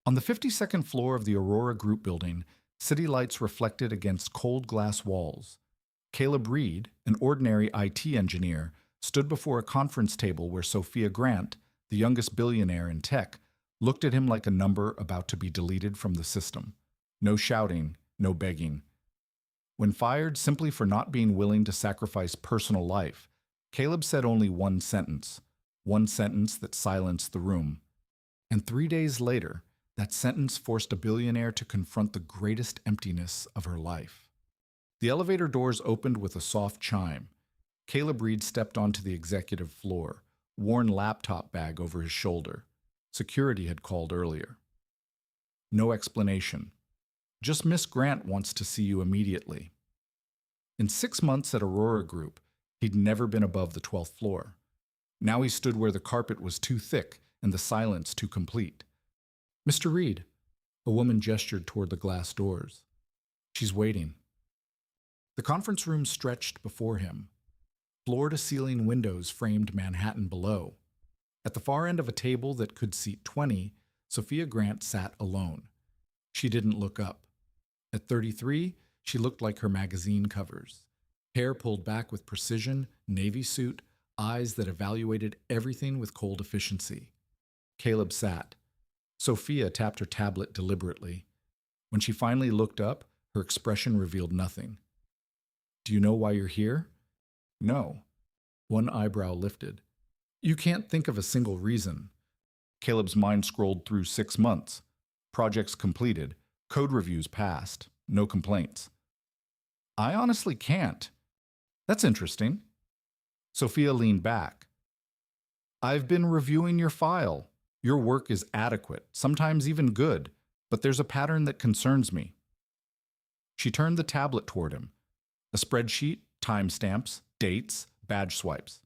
On the 52nd floor of the Aurora Group building, city lights reflected against cold glass walls. Caleb Reed, an ordinary IT engineer, stood before a conference table where Sophia Grant, the youngest billionaire in tech, looked at him like a number about to be deleted from the system. No shouting, no begging. When fired simply for not being willing to sacrifice personal life, Caleb said only one sentence that silenced the room. And 3 days later, that sentence forced a billionaire to confront the greatest emptiness of her life. The elevator doors opened with a soft chime. Caleb Reed stepped onto the executive floor, worn laptop bag over his shoulder. Security had called earlier. No explanation. Just Miss Grant wants to see you immediately. In 6 months at Aurora Group, he'd never been above the 12th floor. Now he stood where the carpet was too thick and the silence too complete. Mr. Reed, a woman gestured toward the glass doors. She's waiting. The conference room stretched before him. Floor-to-ceiling windows framed Manhattan below. At the far end of a table that could seat 20, Sophia Grant sat alone. She didn't look up. At 33, she looked like her magazine covers. Hair pulled back with precision, navy suit, eyes that evaluated everything with cold efficiency. Caleb sat. Sophia tapped her tablet deliberately. When she finally looked up, her expression revealed nothing. Do you know why you're here? No. One eyebrow lifted. You can't think of a single reason. Caleb's mind scrolled through 6 months. Projects completed. Code reviews passed. No complaints. I honestly can't. That's interesting. Sophia leaned back. I've been reviewing your file. Your work is adequate, sometimes even good, but there's a pattern that concerns me. She turned the tablet toward him. A spreadsheet, timestamps, dates, badge swipes.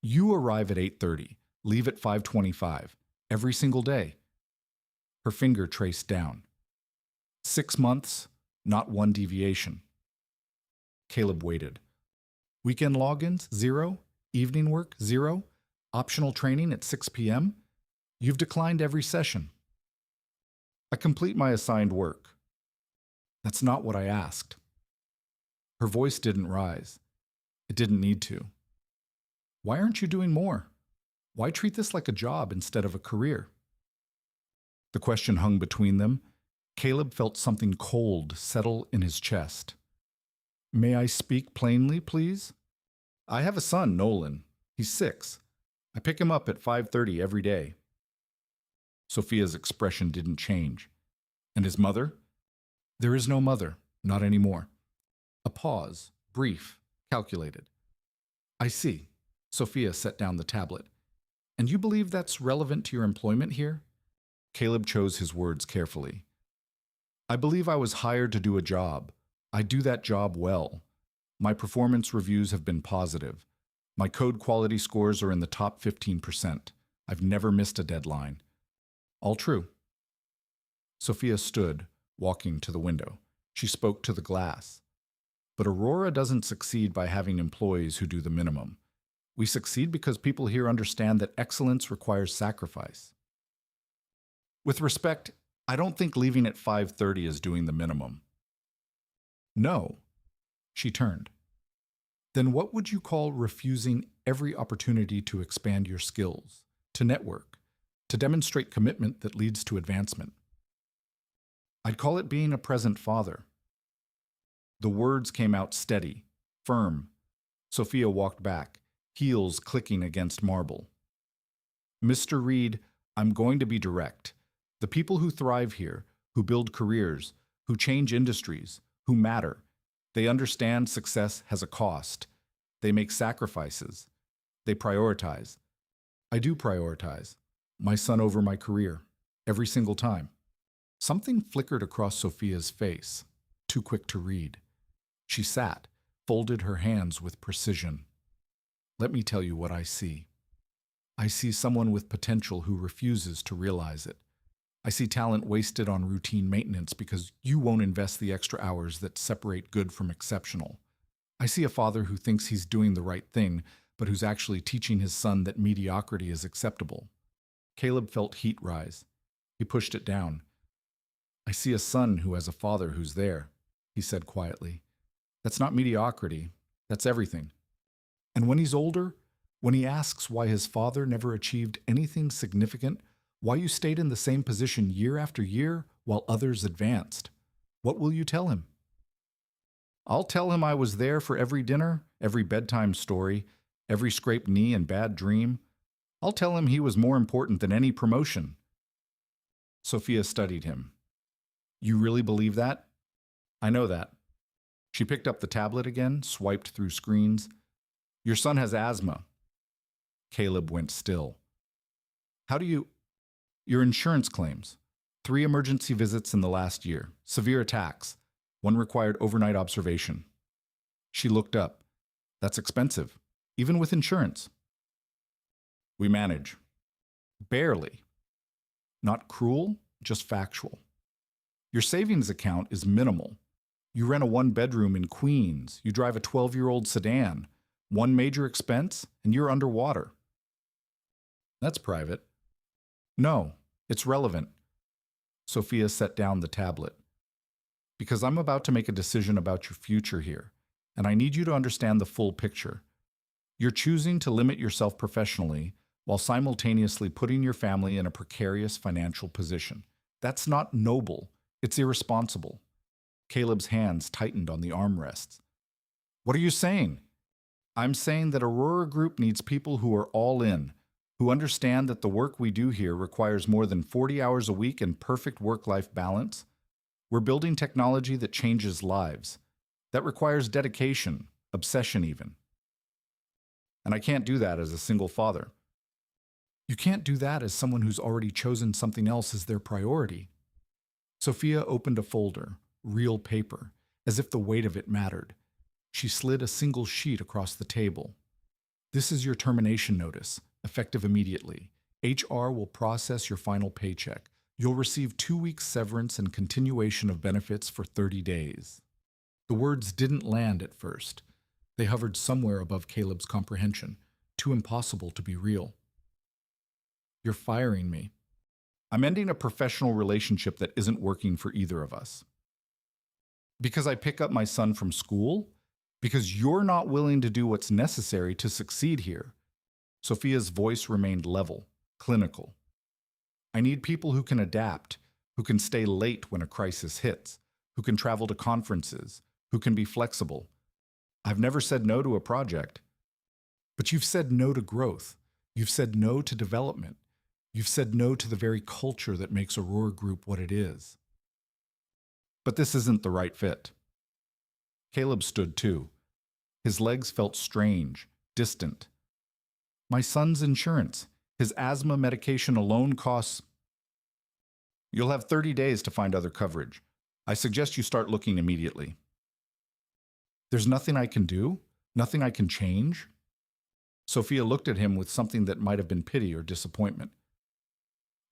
You arrive at 8:30, leave at 5:25, every single day. Her finger traced down. 6 months, not one deviation. Caleb waited. Weekend logins, 0. Evening work, 0. Optional training at 6 p.m. You've declined every session. I complete my assigned work. That's not what I asked. Her voice didn't rise. It didn't need to. Why aren't you doing more? Why treat this like a job instead of a career? The question hung between them. Caleb felt something cold settle in his chest. May I speak plainly, please? I have a son, Nolan. He's 6. I pick him up at 5:30 every day. Sophia's expression didn't change. And his mother? There is no mother, not anymore. A pause, brief, calculated. I see. Sophia set down the tablet. And you believe that's relevant to your employment here? Caleb chose his words carefully. I believe I was hired to do a job. I do that job well. My performance reviews have been positive. My code quality scores are in the top 15%. I've never missed a deadline. All true. Sophia stood, walking to the window. She spoke to the glass. But Aurora doesn't succeed by having employees who do the minimum. We succeed because people here understand that excellence requires sacrifice. With respect, I don't think leaving at 5:30 is doing the minimum. No. She turned. Then what would you call refusing every opportunity to expand your skills, to network, to demonstrate commitment that leads to advancement? I'd call it being a present father. The words came out steady, firm. Sophia walked back, heels clicking against marble. Mr. Reed, I'm going to be direct. The people who thrive here, who build careers, who change industries, who matter, they understand success has a cost. They make sacrifices. They prioritize. I do prioritize. My son over my career, every single time. Something flickered across Sophia's face, too quick to read. She sat, folded her hands with precision. Let me tell you what I see. I see someone with potential who refuses to realize it. I see talent wasted on routine maintenance because you won't invest the extra hours that separate good from exceptional. I see a father who thinks he's doing the right thing, but who's actually teaching his son that mediocrity is acceptable. Caleb felt heat rise. He pushed it down. I see a son who has a father who's there, he said quietly. That's not mediocrity. That's everything. And when he's older, when he asks why his father never achieved anything significant, why you stayed in the same position year after year while others advanced, what will you tell him? I'll tell him I was there for every dinner, every bedtime story, every scraped knee and bad dream. I'll tell him he was more important than any promotion. Sophia studied him. You really believe that? I know that. She picked up the tablet again, swiped through screens. Your son has asthma. Caleb went still. How do you... Your insurance claims. 3 emergency visits in the last year. Severe attacks. 1 required overnight observation. She looked up. That's expensive, even with insurance. We manage. Barely. Not cruel, just factual. Your savings account is minimal. You rent a 1-bedroom in Queens. You drive a 12-year-old sedan. 1 major expense, and you're underwater. That's private. No, it's relevant. Sophia set down the tablet. Because I'm about to make a decision about your future here, and I need you to understand the full picture. You're choosing to limit yourself professionally while simultaneously putting your family in a precarious financial position. That's not noble. It's irresponsible. Caleb's hands tightened on the armrests. What are you saying? I'm saying that Aurora Group needs people who are all in, who understand that the work we do here requires more than 40 hours a week and perfect work-life balance. We're building technology that changes lives. That requires dedication, obsession even. And I can't do that as a single father. You can't do that as someone who's already chosen something else as their priority. Sophia opened a folder, real paper, as if the weight of it mattered. She slid a single sheet across the table. This is your termination notice, effective immediately. HR will process your final paycheck. You'll receive 2 weeks severance and continuation of benefits for 30 days. The words didn't land at first. They hovered somewhere above Caleb's comprehension, too impossible to be real. You're firing me. I'm ending a professional relationship that isn't working for either of us. Because I pick up my son from school? Because you're not willing to do what's necessary to succeed here. Sophia's voice remained level, clinical. I need people who can adapt, who can stay late when a crisis hits, who can travel to conferences, who can be flexible. I've never said no to a project. But you've said no to growth. You've said no to development. You've said no to the very culture that makes Aurora Group what it is. But this isn't the right fit. Caleb stood too. His legs felt strange, distant. My son's insurance. His asthma medication alone costs... You'll have 30 days to find other coverage. I suggest you start looking immediately. There's nothing I can do? Nothing I can change? Sophia looked at him with something that might have been pity or disappointment.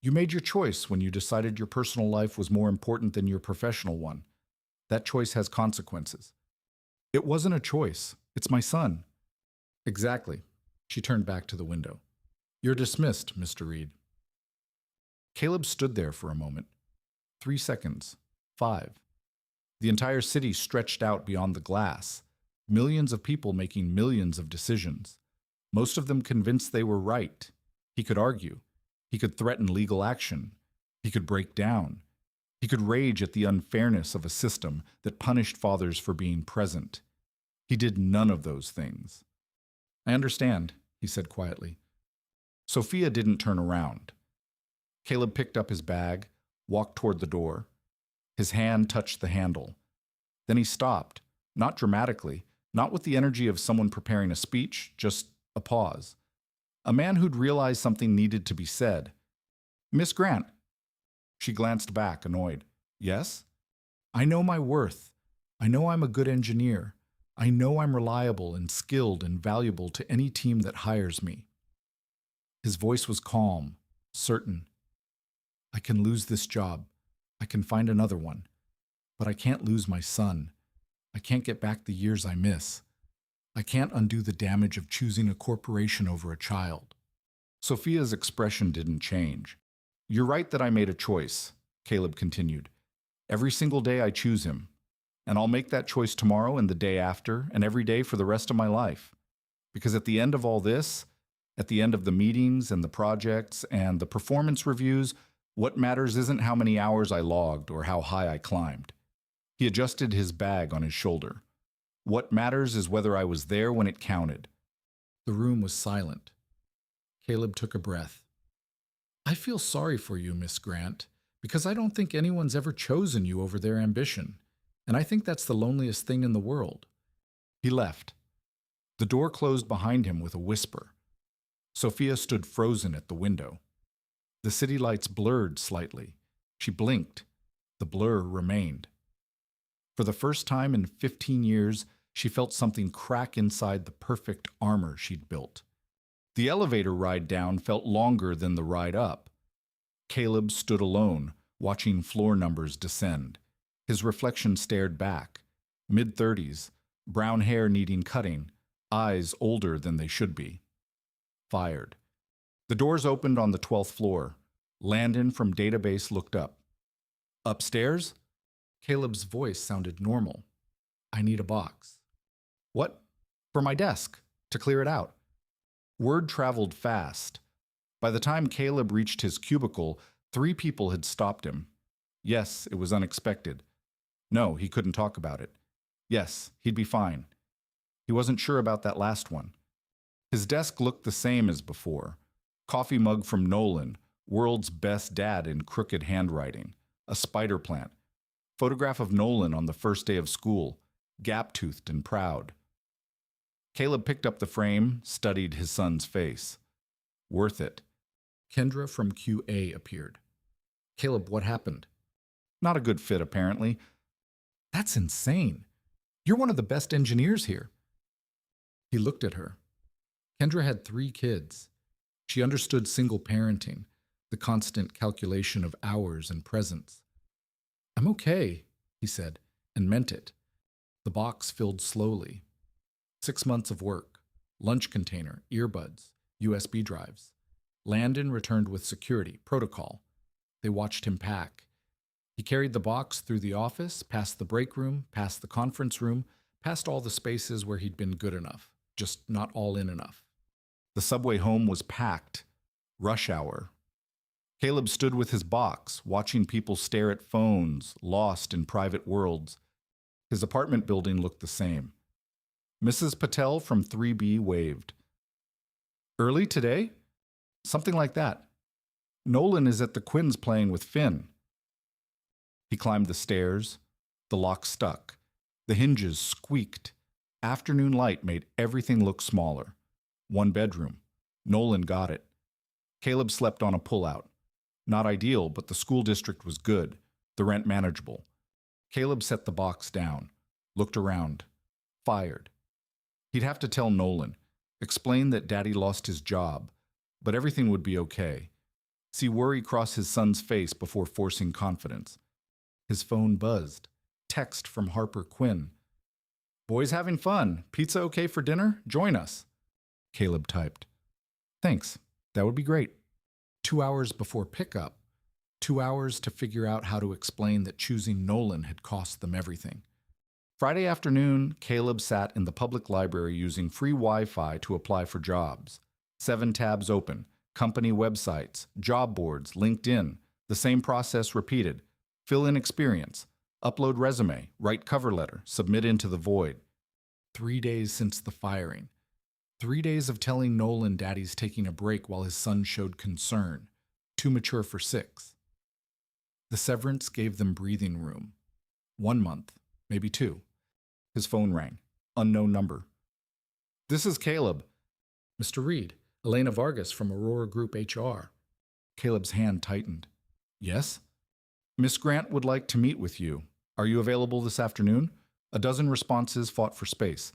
You made your choice when you decided your personal life was more important than your professional one. That choice has consequences. It wasn't a choice. It's my son. Exactly. She turned back to the window. You're dismissed, Mr. Reed. Caleb stood there for a moment. 3 seconds. 5. The entire city stretched out beyond the glass. Millions of people making millions of decisions. Most of them convinced they were right. He could argue. He could threaten legal action. He could break down. He could rage at the unfairness of a system that punished fathers for being present. He did none of those things. I understand, he said quietly. Sophia didn't turn around. Caleb picked up his bag, walked toward the door. His hand touched the handle. Then he stopped, not dramatically, not with the energy of someone preparing a speech, just a pause. A man who'd realized something needed to be said. Miss Grant. She glanced back, annoyed. Yes? I know my worth. I know I'm a good engineer. I know I'm reliable and skilled and valuable to any team that hires me. His voice was calm, certain. I can lose this job. I can find another one. But I can't lose my son. I can't get back the years I miss. I can't undo the damage of choosing a corporation over a child. Sophia's expression didn't change. You're right that I made a choice, Caleb continued. Every single day I choose him. And I'll make that choice tomorrow and the day after and every day for the rest of my life. Because at the end of all this, at the end of the meetings and the projects and the performance reviews, what matters isn't how many hours I logged or how high I climbed. He adjusted his bag on his shoulder. What matters is whether I was there when it counted. The room was silent. Caleb took a breath. I feel sorry for you, Miss Grant, because I don't think anyone's ever chosen you over their ambition, and I think that's the loneliest thing in the world. He left. The door closed behind him with a whisper. Sophia stood frozen at the window. The city lights blurred slightly. She blinked. The blur remained. For the first time in 15 years, she felt something crack inside the perfect armor she'd built. The elevator ride down felt longer than the ride up. Caleb stood alone, watching floor numbers descend. His reflection stared back. Mid-30s, brown hair needing cutting, eyes older than they should be. Fired. The doors opened on the 12th floor. Landon from database looked up. Upstairs? Caleb's voice sounded normal. I need a box. What? For my desk, to clear it out. Word traveled fast. By the time Caleb reached his cubicle, 3 people had stopped him. Yes, it was unexpected. No, he couldn't talk about it. Yes, he'd be fine. He wasn't sure about that last one. His desk looked the same as before. Coffee mug from Nolan, world's best dad in crooked handwriting. A spider plant. Photograph of Nolan on the first day of school, gap-toothed and proud. Caleb picked up the frame, studied his son's face. Worth it. Kendra from QA appeared. Caleb, what happened? Not a good fit, apparently. That's insane. You're one of the best engineers here. He looked at her. Kendra had 3 kids. She understood single parenting, the constant calculation of hours and presence. I'm okay, he said, and meant it. The box filled slowly. 6 months of work, lunch container, earbuds, USB drives. Landon returned with security, protocol. They watched him pack. He carried the box through the office, past the break room, past the conference room, past all the spaces where he'd been good enough, just not all in enough. The subway home was packed. Rush hour. Caleb stood with his box, watching people stare at phones, lost in private worlds. His apartment building looked the same. Mrs. Patel from 3B waved. Early today? Something like that. Nolan is at the Quinns playing with Finn. He climbed the stairs. The lock stuck. The hinges squeaked. Afternoon light made everything look smaller. 1 bedroom. Nolan got it. Caleb slept on a pullout. Not ideal, but the school district was good. The rent manageable. Caleb set the box down. Looked around. Fired. He'd have to tell Nolan. Explain that Daddy lost his job. But everything would be okay. See worry cross his son's face before forcing confidence. His phone buzzed. Text from Harper Quinn. Boys having fun. Pizza okay for dinner? Join us. Caleb typed. Thanks. That would be great. 2 hours before pickup. 2 hours to figure out how to explain that choosing Nolan had cost them everything. Friday afternoon, Caleb sat in the public library using free Wi-Fi to apply for jobs. 7 tabs open. Company websites, job boards, LinkedIn. The same process repeated. Fill in experience. Upload resume. Write cover letter. Submit into the void. 3 days since the firing. 3 days of telling Nolan Daddy's taking a break while his son showed concern. Too mature for 6. The severance gave them breathing room. 1 month, maybe 2. His phone rang. Unknown number. This is Caleb. Mr. Reed, Elena Vargas from Aurora Group HR. Caleb's hand tightened. Yes? Miss Grant would like to meet with you. Are you available this afternoon? 12 responses fought for space.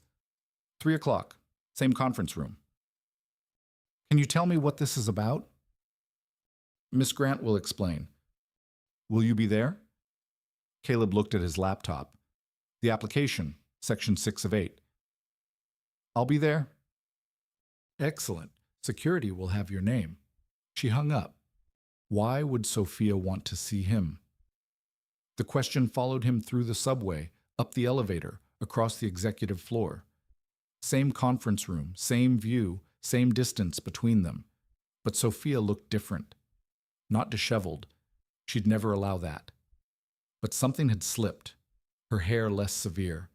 3 o'clock. Same conference room. Can you tell me what this is about? Miss Grant will explain. Will you be there? Caleb looked at his laptop. The application, section 6 of 8. I'll be there. Excellent. Security will have your name. She hung up. Why would Sophia want to see him? The question followed him through the subway, up the elevator, across the executive floor. Same conference room, same view, same distance between them. But Sophia looked different. Not disheveled. She'd never allow that. But something had slipped. Her hair less severe.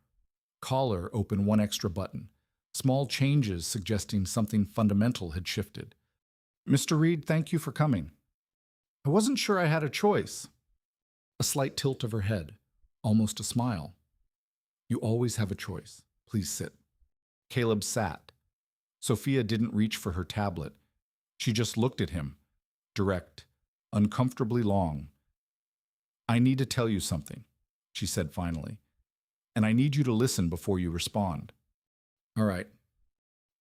Collar open one extra button. Small changes suggesting something fundamental had shifted. "Mr. Reed, thank you for coming." "I wasn't sure I had a choice." A slight tilt of her head, almost a smile. "You always have a choice. Please sit." Caleb sat. Sophia didn't reach for her tablet. She just looked at him, direct, uncomfortably long. "I need to tell you something," she said finally, "and I need you to listen before you respond." "All right.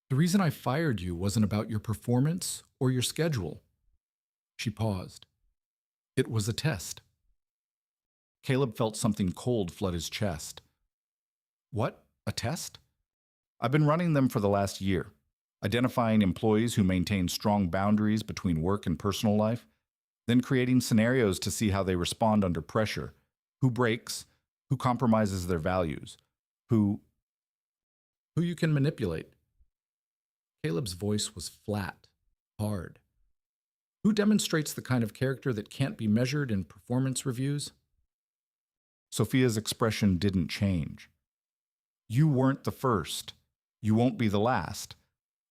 The reason I fired you wasn't about your performance or your schedule." She paused. "It was a test." Caleb felt something cold flood his chest. "What? A test?" "I've been running them for the last year, identifying employees who maintain strong boundaries between work and personal life, then creating scenarios to see how they respond under pressure, who breaks, who compromises their values, who you can manipulate." Caleb's voice was flat, hard. "Who demonstrates the kind of character that can't be measured in performance reviews?" Sophia's expression didn't change. "You weren't the first. You won't be the last.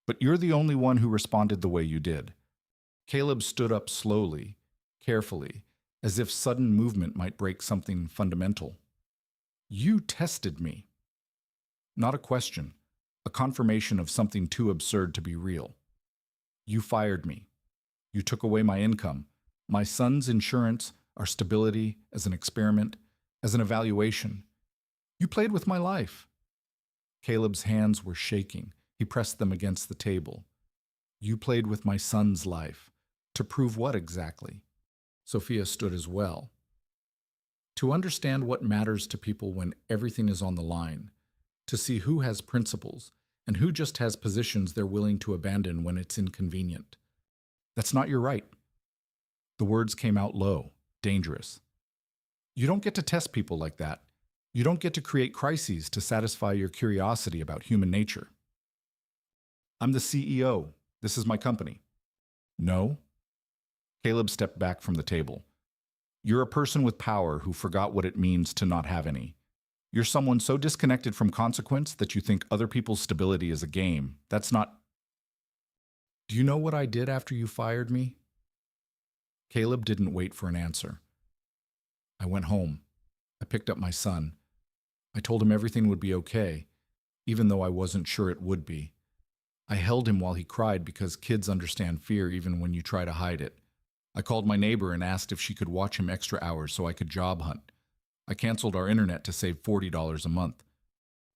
But you're the only one who responded the way you did." Caleb stood up slowly, carefully, as if sudden movement might break something fundamental. "You tested me." Not a question, a confirmation of something too absurd to be real. "You fired me. You took away my income, my son's insurance, our stability, as an experiment, as an evaluation. You played with my life." Caleb's hands were shaking. He pressed them against the table. "You played with my son's life. To prove what exactly?" Sophia stood as well. "To understand what matters to people when everything is on the line. To see who has principles and who just has positions they're willing to abandon when it's inconvenient. That's not your right." The words came out low, dangerous. "You don't get to test people like that. You don't get to create crises to satisfy your curiosity about human nature." "I'm the CEO. This is my company." "No." Caleb stepped back from the table. "You're a person with power who forgot what it means to not have any. You're someone so disconnected from consequence that you think other people's stability is a game. That's not—" "Do you know what I did after you fired me?" Caleb didn't wait for an answer. "I went home. I picked up my son. I told him everything would be okay, even though I wasn't sure it would be. I held him while he cried because kids understand fear even when you try to hide it. I called my neighbor and asked if she could watch him extra hours so I could job hunt. I canceled our internet to save $40 a month.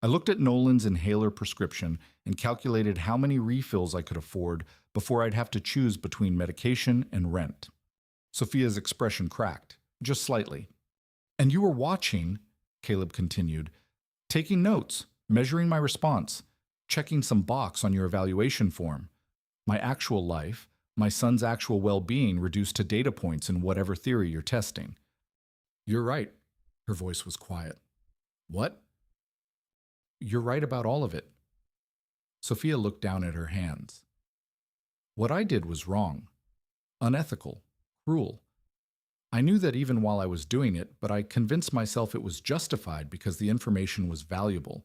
I looked at Nolan's inhaler prescription and calculated how many refills I could afford before I'd have to choose between medication and rent." Sophia's expression cracked, just slightly. "And you were watching," Caleb continued, "taking notes, measuring my response, checking some box on your evaluation form. My actual life, my son's actual well-being reduced to data points in whatever theory you're testing." "You're right." Her voice was quiet. "What?" "You're right about all of it." Sophia looked down at her hands. "What I did was wrong, unethical, cruel. I knew that even while I was doing it, but I convinced myself it was justified because the information was valuable,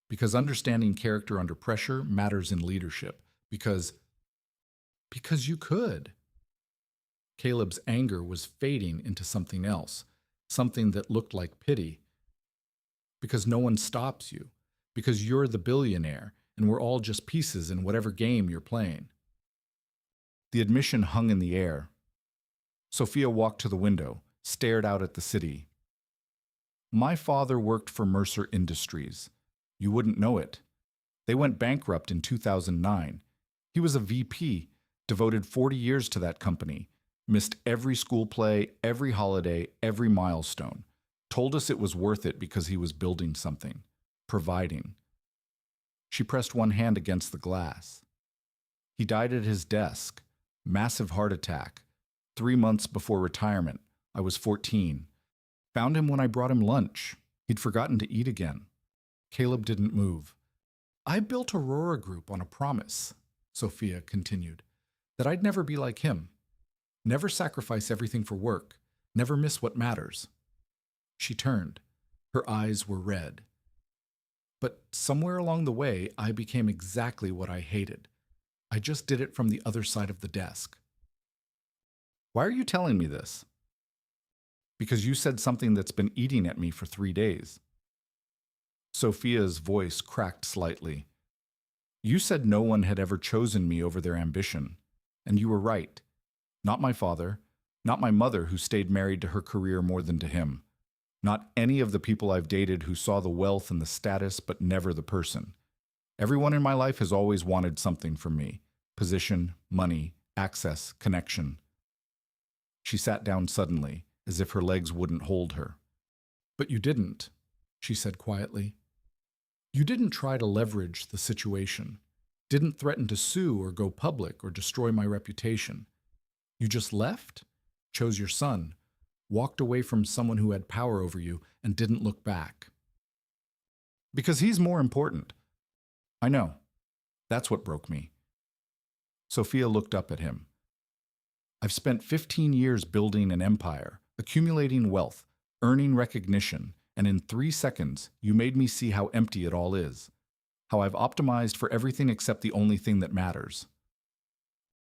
because understanding character under pressure matters in leadership, because you could." Caleb's anger was fading into something else, something that looked like pity. "Because no one stops you, because you're the billionaire, and we're all just pieces in whatever game you're playing." The admission hung in the air. Sophia walked to the window, stared out at the city. "My father worked for Mercer Industries. You wouldn't know it. They went bankrupt in 2009. He was a VP, devoted 40 years to that company, missed every school play, every holiday, every milestone. Told us it was worth it because he was building something, providing." She pressed one hand against the glass. "He died at his desk, massive heart attack, 3 months before retirement. I was 14. Found him when I brought him lunch. He'd forgotten to eat again. Caleb didn't move. I built Aurora Group on a promise, Sophia continued, that I'd never be like him. Never sacrifice everything for work. Never miss what matters. She turned. Her eyes were red. But somewhere along the way, I became exactly what I hated. I just did it from the other side of the desk. Why are you telling me this? Because you said something that's been eating at me for 3 days. Sophia's voice cracked slightly. You said no one had ever chosen me over their ambition. And you were right. Not my father, not my mother who stayed married to her career more than to him. Not any of the people I've dated who saw the wealth and the status but never the person. Everyone in my life has always wanted something from me. Position, money, access, connection. She sat down suddenly, as if her legs wouldn't hold her. But you didn't, she said quietly. You didn't try to leverage the situation. Didn't threaten to sue or go public or destroy my reputation. You just left, chose your son, walked away from someone who had power over you, and didn't look back. Because he's more important. I know. That's what broke me. Sophia looked up at him. I've spent 15 years building an empire, accumulating wealth, earning recognition, and in 3 seconds, you made me see how empty it all is. How I've optimized for everything except the only thing that matters.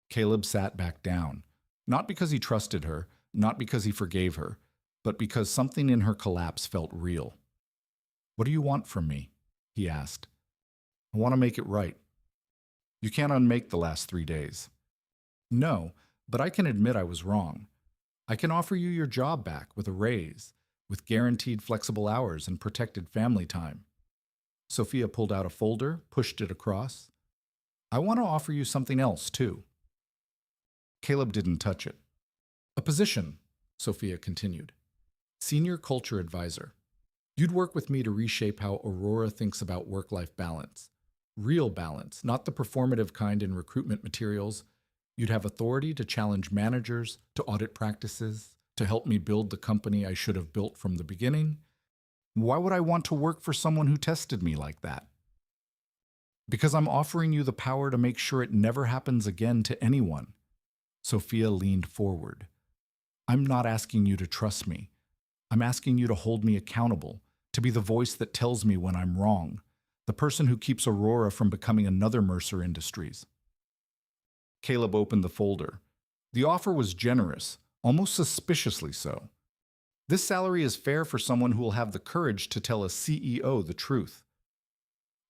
Caleb sat back down, not because he trusted her, not because he forgave her, but because something in her collapse felt real. What do you want from me? He asked. I want to make it right. You can't unmake the last 3 days. No, but I can admit I was wrong. I can offer you your job back with a raise, with guaranteed flexible hours and protected family time. Sophia pulled out a folder, pushed it across. I want to offer you something else, too. Caleb didn't touch it. A position, Sophia continued. Senior Culture Advisor. You'd work with me to reshape how Aurora thinks about work-life balance. Real balance, not the performative kind in recruitment materials. You'd have authority to challenge managers, to audit practices, to help me build the company I should have built from the beginning. Why would I want to work for someone who tested me like that? Because I'm offering you the power to make sure it never happens again to anyone. Sophia leaned forward. I'm not asking you to trust me. I'm asking you to hold me accountable, to be the voice that tells me when I'm wrong, the person who keeps Aurora from becoming another Mercer Industries. Caleb opened the folder. The offer was generous, almost suspiciously so. This salary is fair for someone who will have the courage to tell a CEO the truth.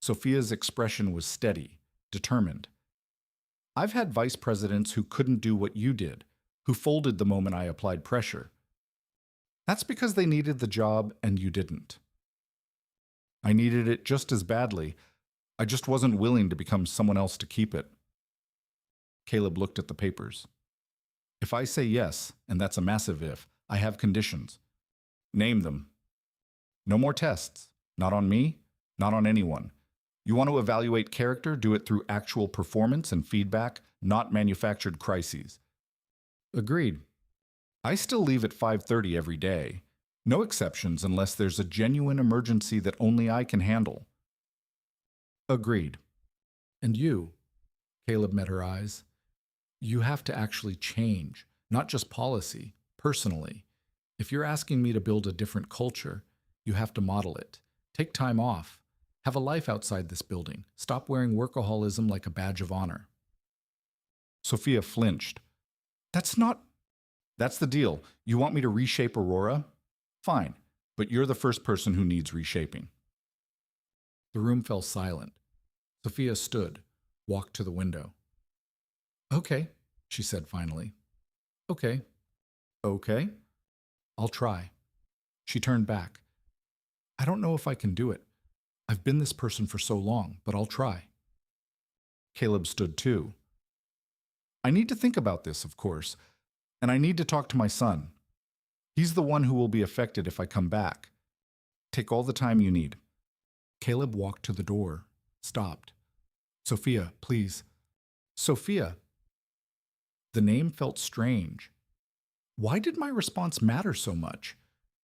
Sophia's expression was steady, determined. I've had vice presidents who couldn't do what you did, who folded the moment I applied pressure. That's because they needed the job and you didn't. I needed it just as badly. I just wasn't willing to become someone else to keep it. Caleb looked at the papers. If I say yes, and that's a massive if, I have conditions. Name them. No more tests. Not on me, not on anyone. You want to evaluate character, do it through actual performance and feedback, not manufactured crises. Agreed. I still leave at 5:30 every day. No exceptions unless there's a genuine emergency that only I can handle. Agreed. And you, Caleb met her eyes, you have to actually change, not just policy, personally. If you're asking me to build a different culture, you have to model it. Take time off. Have a life outside this building. Stop wearing workaholism like a badge of honor. Sophia flinched. That's the deal. You want me to reshape Aurora? Fine, but you're the first person who needs reshaping. The room fell silent. Sophia stood, walked to the window. Okay, she said finally. Okay. Okay. I'll try. She turned back. I don't know if I can do it. I've been this person for so long, but I'll try. Caleb stood too. I need to think about this, of course, and I need to talk to my son. He's the one who will be affected if I come back. Take all the time you need. Caleb walked to the door, stopped. Sophia, please. Sophia. The name felt strange. Why did my response matter so much?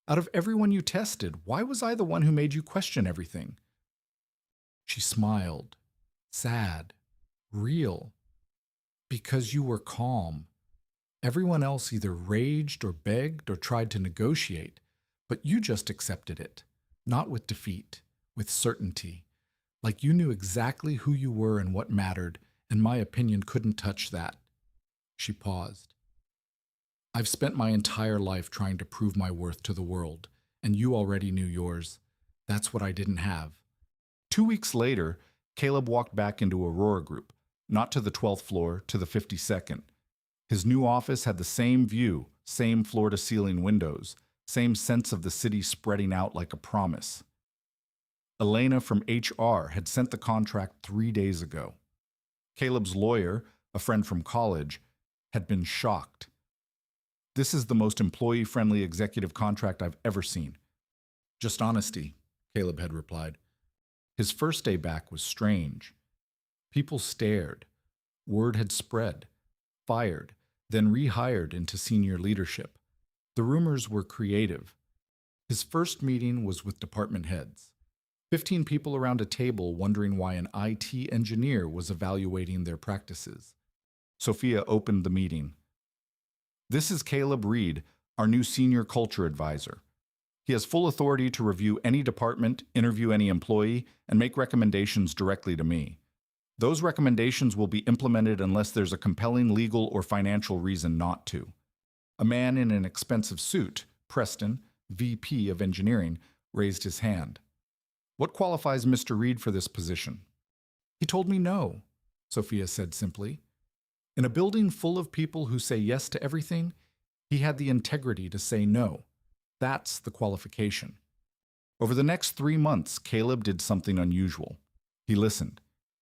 Out of everyone you tested, why was I the one who made you question everything? She smiled, sad, real, because you were calm. Everyone else either raged or begged or tried to negotiate, but you just accepted it, not with defeat, with certainty. Like you knew exactly who you were and what mattered, and my opinion couldn't touch that. She paused. I've spent my entire life trying to prove my worth to the world, and you already knew yours. That's what I didn't have. 2 weeks later, Caleb walked back into Aurora Group, not to the 12th floor, to the 52nd. His new office had the same view, same floor-to-ceiling windows, same sense of the city spreading out like a promise. Elena from HR had sent the contract 3 days ago. Caleb's lawyer, a friend from college, had been shocked. This is the most employee-friendly executive contract I've ever seen. Just honesty, Caleb had replied. His first day back was strange. People stared. Word had spread. Fired, then rehired into senior leadership. The rumors were creative. His first meeting was with department heads. 15 people around a table wondering why an IT engineer was evaluating their practices. Sophia opened the meeting. This is Caleb Reed, our new senior culture advisor. He has full authority to review any department, interview any employee, and make recommendations directly to me. Those recommendations will be implemented unless there's a compelling legal or financial reason not to. A man in an expensive suit, Preston, VP of Engineering, raised his hand. What qualifies Mr. Reed for this position? He told me no, Sophia said simply. In a building full of people who say yes to everything, he had the integrity to say no. That's the qualification. Over the next 3 months, Caleb did something unusual. He listened.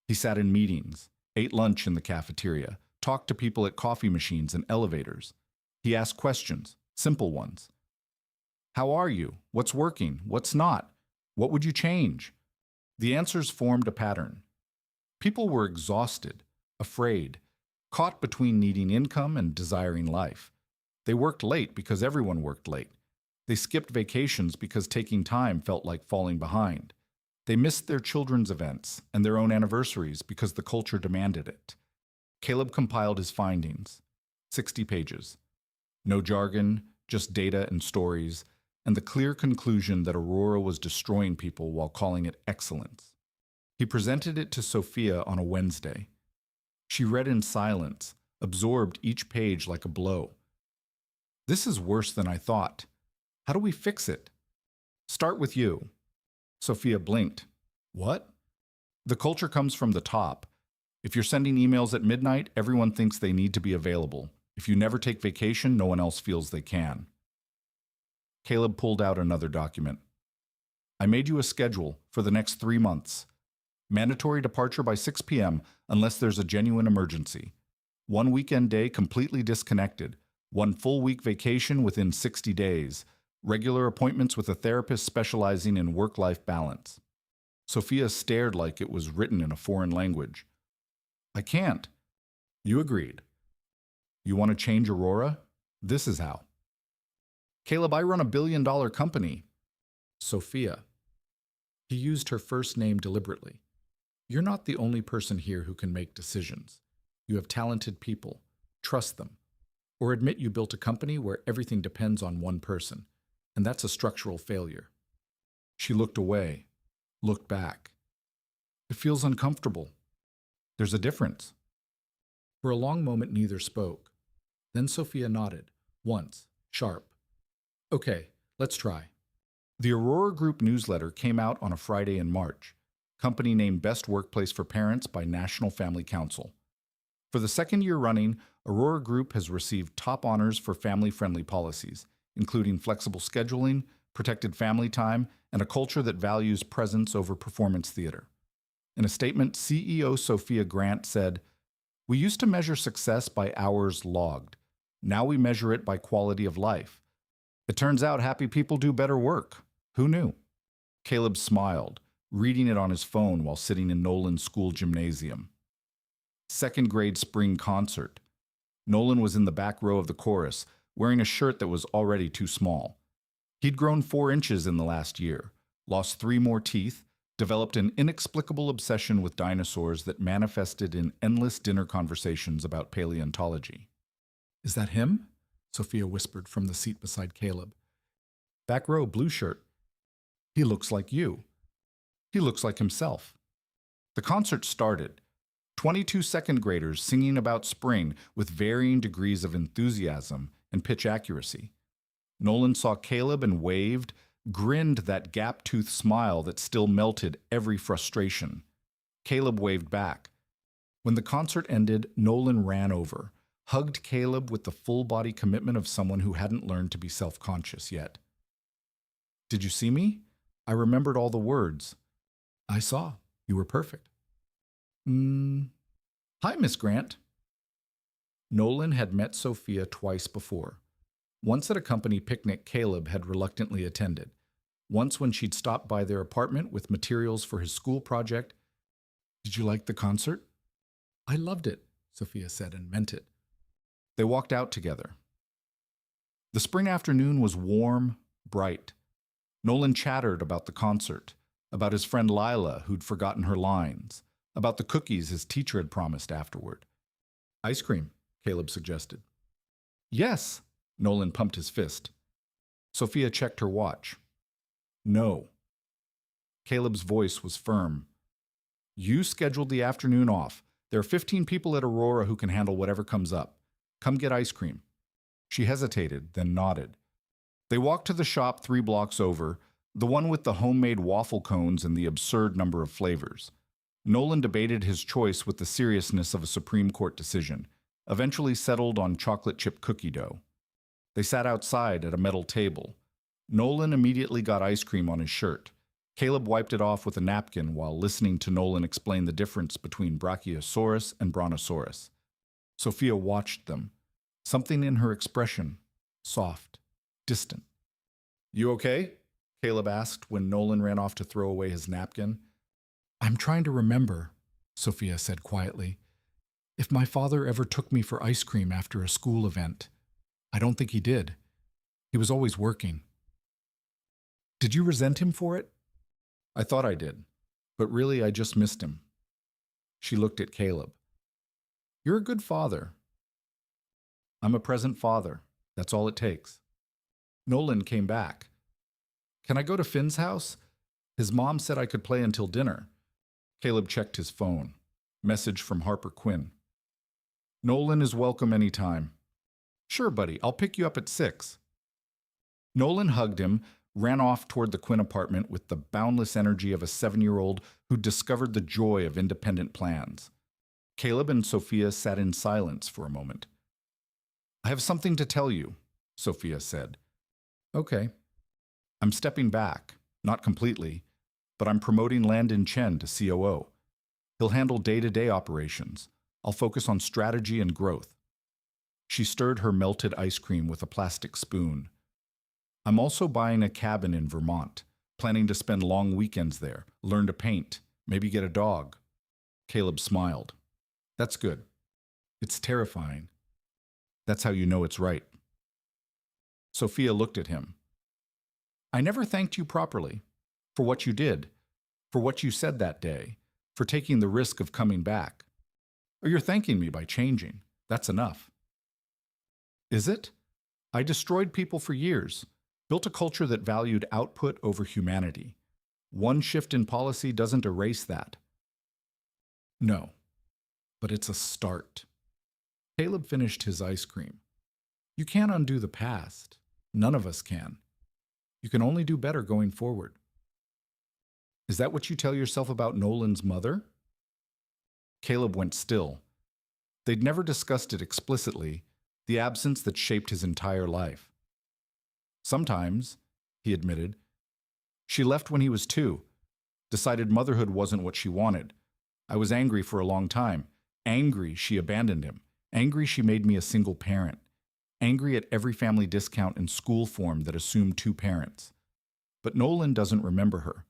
He sat in meetings, ate lunch in the cafeteria, talked to people at coffee machines and elevators. He asked questions, simple ones. How are you? What's working? What's not? What would you change? The answers formed a pattern. People were exhausted, afraid, caught between needing income and desiring life. They worked late because everyone worked late. They skipped vacations because taking time felt like falling behind. They missed their children's events and their own anniversaries because the culture demanded it. Caleb compiled his findings. 60 pages. No jargon, just data and stories, and the clear conclusion that Aurora was destroying people while calling it excellence. He presented it to Sophia on a Wednesday. She read in silence, absorbed each page like a blow. This is worse than I thought. How do we fix it? Start with you. Sophia blinked. What? The culture comes from the top. If you're sending emails at midnight, everyone thinks they need to be available. If you never take vacation, no one else feels they can. Caleb pulled out another document. I made you a schedule for the next 3 months. Mandatory departure by 6 p.m. unless there's a genuine emergency. 1 weekend day completely disconnected. 1 full week vacation within 60 days. Regular appointments with a therapist specializing in work-life balance. Sophia stared like it was written in a foreign language. I can't. You agreed. You want to change Aurora? This is how. Caleb, I run a billion-dollar company. Sophia. He used her first name deliberately. You're not the only person here who can make decisions. You have talented people. Trust them. Or admit you built a company where everything depends on one person. And that's a structural failure. She looked away, looked back. It feels uncomfortable. There's a difference. For a long moment, neither spoke. Then Sophia nodded, once, sharp. Okay, let's try. The Aurora Group newsletter came out on a Friday in March. Company named Best Workplace for Parents by National Family Council. For the second year running, Aurora Group has received top honors for family-friendly policies, including flexible scheduling, protected family time, and a culture that values presence over performance theater. In a statement, CEO Sophia Grant said, "We used to measure success by hours logged. Now we measure it by quality of life. It turns out happy people do better work. Who knew?" Caleb smiled, reading it on his phone while sitting in Nolan's school gymnasium. Second grade spring concert. Nolan was in the back row of the chorus, wearing a shirt that was already too small. He'd grown 4 inches in the last year, lost 3 more teeth, developed an inexplicable obsession with dinosaurs that manifested in endless dinner conversations about paleontology. "Is that him?" Sophia whispered from the seat beside Caleb. "Back row, blue shirt. He looks like you. He looks like himself." The concert started. 22 second graders singing about spring with varying degrees of enthusiasm and pitch accuracy. Nolan saw Caleb and waved, grinned that gap-toothed smile that still melted every frustration. Caleb waved back. When the concert ended, Nolan ran over, hugged Caleb with the full-body commitment of someone who hadn't learned to be self-conscious yet. "Did you see me? I remembered all the words." "I saw. You were perfect." Hi, Miss Grant." Nolan had met Sophia twice before. Once at a company picnic Caleb had reluctantly attended. Once when she'd stopped by their apartment with materials for his school project. "Did you like the concert?" "I loved it," Sophia said, and meant it. They walked out together. The spring afternoon was warm, bright. Nolan chattered about the concert, about his friend Lila, who'd forgotten her lines, about the cookies his teacher had promised afterward. "Ice cream," Caleb suggested. "Yes," Nolan pumped his fist. Sophia checked her watch. "No." Caleb's voice was firm. "You scheduled the afternoon off. There are 15 people at Aurora who can handle whatever comes up. Come get ice cream." She hesitated, then nodded. They walked to the shop 3 blocks over, the one with the homemade waffle cones and the absurd number of flavors. Nolan debated his choice with the seriousness of a Supreme Court decision, eventually settled on chocolate chip cookie dough. They sat outside at a metal table. Nolan immediately got ice cream on his shirt. Caleb wiped it off with a napkin while listening to Nolan explain the difference between Brachiosaurus and Brontosaurus. Sophia watched them. Something in her expression, soft, distant. "You okay?" Caleb asked when Nolan ran off to throw away his napkin. "I'm trying to remember," Sophia said quietly, "if my father ever took me for ice cream after a school event. I don't think he did. He was always working." "Did you resent him for it?" "I thought I did, but really I just missed him." She looked at Caleb. "You're a good father." "I'm a present father. That's all it takes." Nolan came back. "Can I go to Finn's house? His mom said I could play until dinner." Caleb checked his phone. Message from Harper Quinn. "Nolan is welcome anytime." "Sure, buddy. I'll pick you up at 6. Nolan hugged him, ran off toward the Quinn apartment with the boundless energy of a 7-year-old who discovered the joy of independent plans. Caleb and Sophia sat in silence for a moment. "I have something to tell you," Sophia said. "Okay." "I'm stepping back, not completely, but I'm promoting Landon Chen to COO. He'll handle day-to-day operations. I'll focus on strategy and growth." She stirred her melted ice cream with a plastic spoon. "I'm also buying a cabin in Vermont, planning to spend long weekends there, learn to paint, maybe get a dog." Caleb smiled. "That's good. It's terrifying. That's how you know it's right." Sophia looked at him. "I never thanked you properly. For what you did, for what you said that day, for taking the risk of coming back. Or you're thanking me by changing. That's enough." "Is it? I destroyed people for years, built a culture that valued output over humanity. One shift in policy doesn't erase that." "No, but it's a start." Caleb finished his ice cream. "You can't undo the past. None of us can. You can only do better going forward." "Is that what you tell yourself about Nolan's mother?" Caleb went still. They'd never discussed it explicitly, the absence that shaped his entire life. "Sometimes," he admitted. "She left when he was 2, decided motherhood wasn't what she wanted. I was angry for a long time. Angry she abandoned him. Angry she made me a single parent. Angry at every family discount and school form that assumed 2 parents. But Nolan doesn't remember her.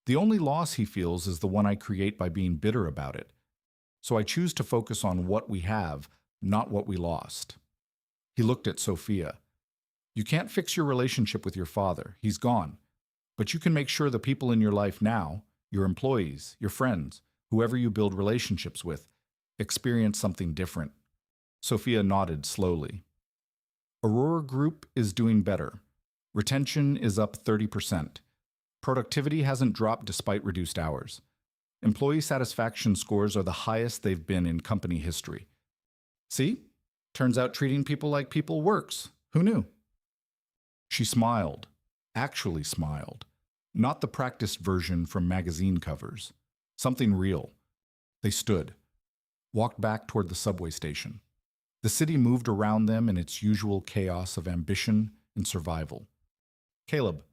The only loss he feels is the one I create by being bitter about it. So I choose to focus on what we have, not what we lost." He looked at Sophia. You can't fix your relationship with your father. He's gone. But you can make sure the people in your life now, your employees, your friends, whoever you build relationships with, experience something different. Sophia nodded slowly. Aurora Group is doing better. Retention is up 30%. Productivity hasn't dropped despite reduced hours. Employee satisfaction scores are the highest they've been in company history. See? Turns out treating people like people works. Who knew? She smiled, actually smiled, not the practiced version from magazine covers. Something real. They stood, walked back toward the subway station. The city moved around them in its usual chaos of ambition and survival. Caleb.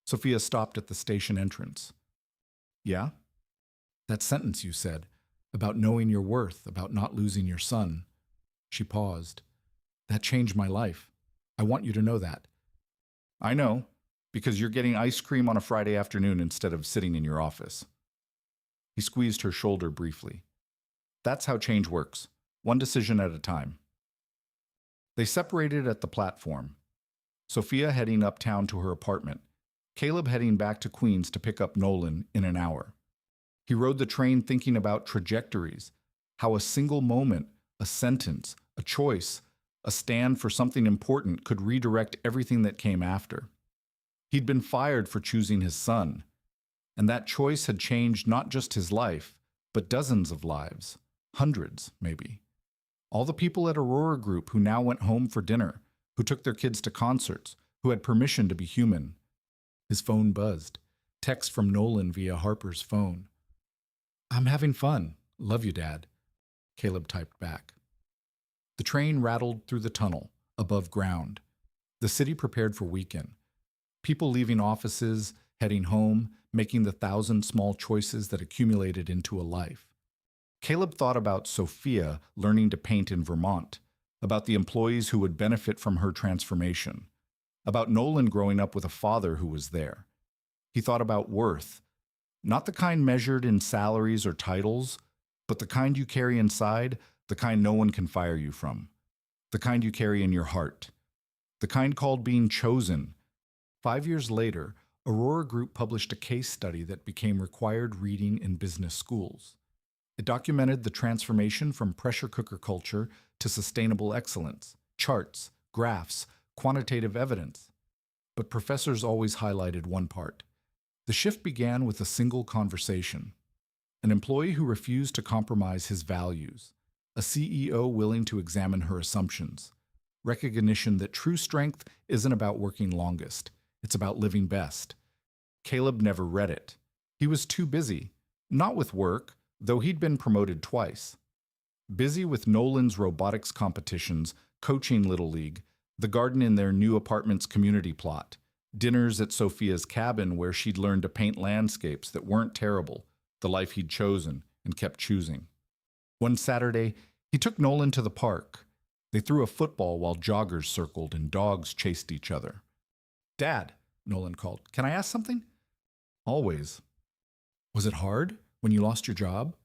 Sophia stopped at the station entrance. Yeah? That sentence you said, about knowing your worth, about not losing your son. She paused. That changed my life. I want you to know that. I know, because you're getting ice cream on a Friday afternoon instead of sitting in your office. He squeezed her shoulder briefly. That's how change works, one decision at a time. They separated at the platform. Sophia heading uptown to her apartment, Caleb heading back to Queens to pick up Nolan in an hour. He rode the train thinking about trajectories, how a single moment, a sentence, a choice, a stand for something important could redirect everything that came after. He'd been fired for choosing his son, and that choice had changed not just his life, but dozens of lives, hundreds, maybe. All the people at Aurora Group who now went home for dinner, who took their kids to concerts, who had permission to be human. His phone buzzed. Text from Nolan via Harper's phone. I'm having fun. Love you, Dad. Caleb typed back. The train rattled through the tunnel, above ground. The city prepared for weekend. People leaving offices, heading home, making the 1,000 small choices that accumulated into a life. Caleb thought about Sophia learning to paint in Vermont, about the employees who would benefit from her transformation, about Nolan growing up with a father who was there. He thought about worth, not the kind measured in salaries or titles, but the kind you carry inside, the kind no one can fire you from, the kind you carry in your heart, the kind called being chosen. 5 years later, Aurora Group published a case study that became required reading in business schools. It documented the transformation from pressure cooker culture to sustainable excellence, charts, graphs, quantitative evidence. But professors always highlighted one part. The shift began with a single conversation. An employee who refused to compromise his values. A CEO willing to examine her assumptions. Recognition that true strength isn't about working longest. It's about living best. Caleb never read it. He was too busy. Not with work, though he'd been promoted twice. Busy with Nolan's robotics competitions, coaching Little League, the garden in their new apartment's community plot, dinners at Sophia's cabin where she'd learned to paint landscapes that weren't terrible, the life he'd chosen and kept choosing. One Saturday, he took Nolan to the park. They threw a football while joggers circled and dogs chased each other. Dad, Nolan called, can I ask something? Always. Was it hard when you lost your job?